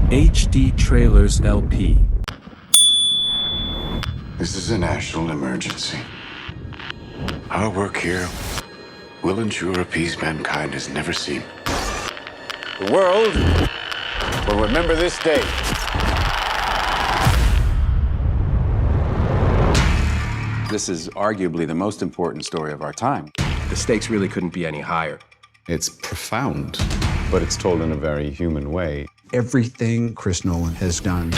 HD Trailers LP. This is a national emergency. Our work here will ensure a peace mankind has never seen. The world will remember this day. This is arguably the most important story of our time. The stakes really couldn't be any higher. It's profound, but it's told in a very human way. Everything Chris Nolan has done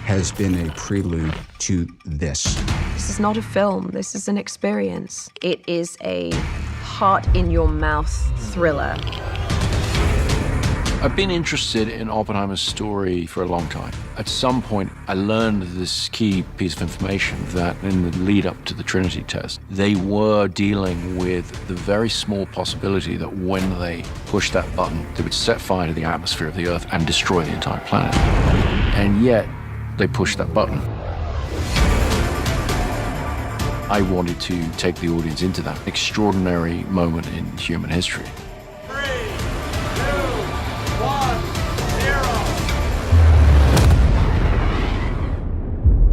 has been a prelude to this. This is not a film, this is an experience. It is a heart-in-your-mouth thriller. I've been interested in Oppenheimer's story for a long time. At some point, I learned this key piece of information that in the lead up to the Trinity test, they were dealing with the very small possibility that when they pushed that button, they would set fire to the atmosphere of the Earth and destroy the entire planet. And yet, they pushed that button. I wanted to take the audience into that extraordinary moment in human history.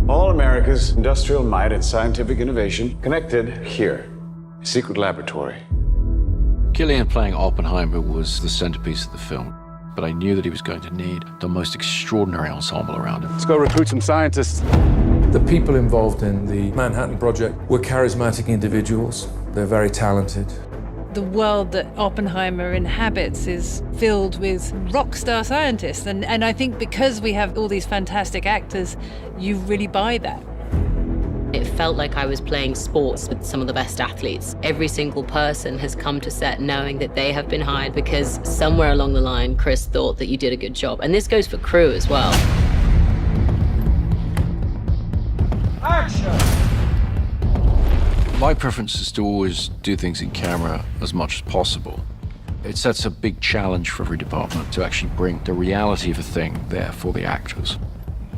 All America's industrial might and scientific innovation connected here. A secret laboratory. Cillian playing Oppenheimer was the centerpiece of the film, but I knew that he was going to need the most extraordinary ensemble around him. Let's go recruit some scientists. The people involved in the Manhattan Project were charismatic individuals. They're very talented. The world that Oppenheimer inhabits is filled with rock star scientists. And I think because we have all these fantastic actors, you really buy that. It felt like I was playing sports with some of the best athletes. Every single person has come to set knowing that they have been hired because somewhere along the line, Chris thought that you did a good job. And this goes for crew as well. Action! My preference is to always do things in camera as much as possible. It sets a big challenge for every department to actually bring the reality of a thing there for the actors.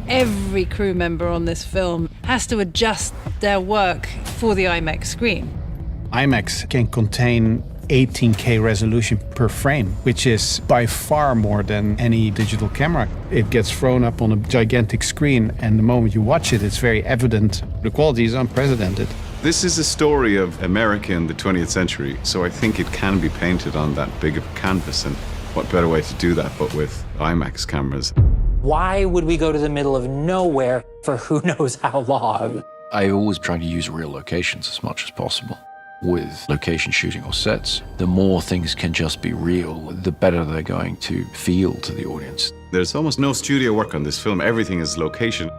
Every crew member on this film has to adjust their work for the IMAX screen. IMAX can contain 18K resolution per frame, which is by far more than any digital camera. It gets thrown up on a gigantic screen, and the moment you watch it, it's very evident. The quality is unprecedented. This is a story of America in the 20th century, so I think it can be painted on that big of a canvas, and what better way to do that but with IMAX cameras. Why would we go to the middle of nowhere for who knows how long? I always try to use real locations as much as possible. With location shooting or sets, the more things can just be real, the better they're going to feel to the audience. There's almost no studio work on this film. Everything is location.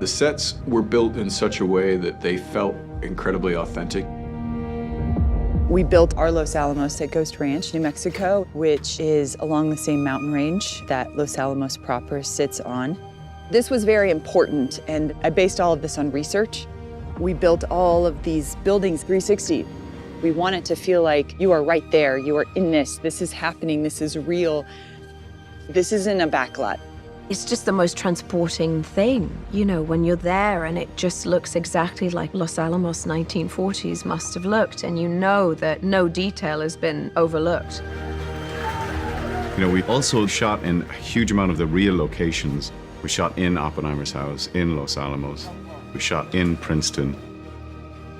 The sets were built in such a way that they felt incredibly authentic. We built our Los Alamos at Ghost Ranch, New Mexico, which is along the same mountain range that Los Alamos proper sits on. This was very important, and I based all of this on research. We built all of these buildings 360. We want it to feel like you are right there, you are in this is happening, this is real. This isn't a backlot. It's just the most transporting thing, you know, when you're there and it just looks exactly like Los Alamos 1940s must have looked, and you know that no detail has been overlooked. You know, we also shot in a huge amount of the real locations. We shot in Oppenheimer's house, in Los Alamos. We shot in Princeton.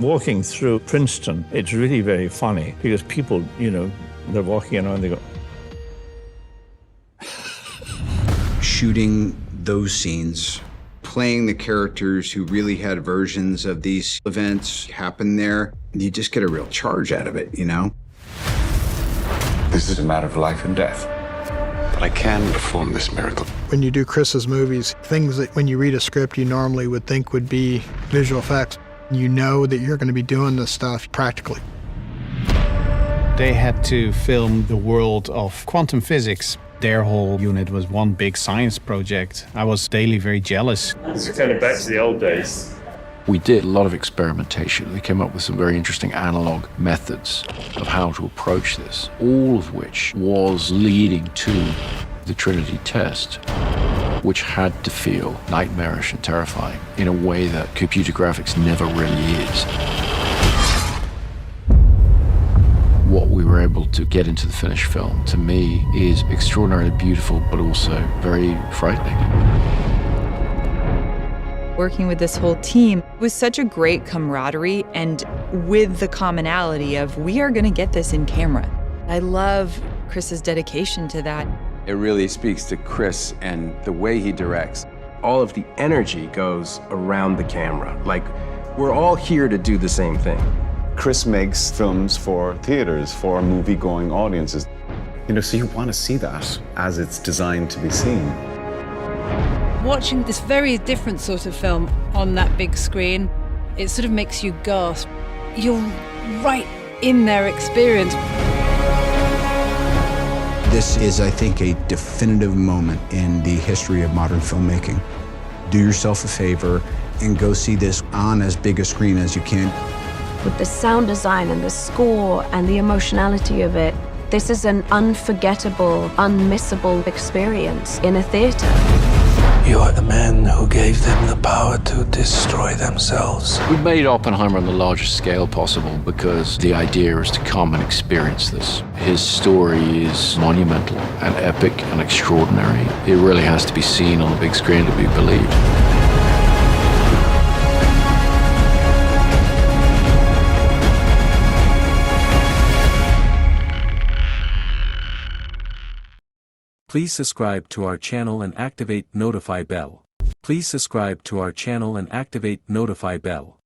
Walking through Princeton, it's really very funny because people, you know, they're walking around, they go, shooting those scenes, playing the characters who really had versions of these events happen there, you just get a real charge out of it, you know? This is a matter of life and death. But I can perform this miracle. When you do Chris's movies, things that when you read a script you normally would think would be visual effects, you know that you're going to be doing this stuff practically. They had to film the world of quantum physics. Their whole unit was one big science project. I was daily very jealous. It's kind of back to the old days. We did a lot of experimentation. They came up with some very interesting analog methods of how to approach this, all of which was leading to the Trinity test, which had to feel nightmarish and terrifying in a way that computer graphics never really is. What we were were able to get into the finished film, to me, is extraordinarily beautiful, but also very frightening. Working with this whole team was such a great camaraderie, and with the commonality of we are going to get this in camera. I love Chris's dedication to that. It really speaks to Chris and the way he directs. All of the energy goes around the camera. Like, we're all here to do the same thing. Chris makes films for theaters, for movie-going audiences. You know, so you want to see that as it's designed to be seen. Watching this very different sort of film on that big screen, it sort of makes you gasp. You're right in their experience. This is, I think, a definitive moment in the history of modern filmmaking. Do yourself a favor and go see this on as big a screen as you can. With the sound design and the score and the emotionality of it, this is an unforgettable, unmissable experience in a theater. You are the man who gave them the power to destroy themselves. We made Oppenheimer on the largest scale possible because the idea is to come and experience this. His story is monumental and epic and extraordinary. It really has to be seen on the big screen to be believed. Please subscribe to our channel and activate notify bell. Please subscribe to our channel and activate notify bell.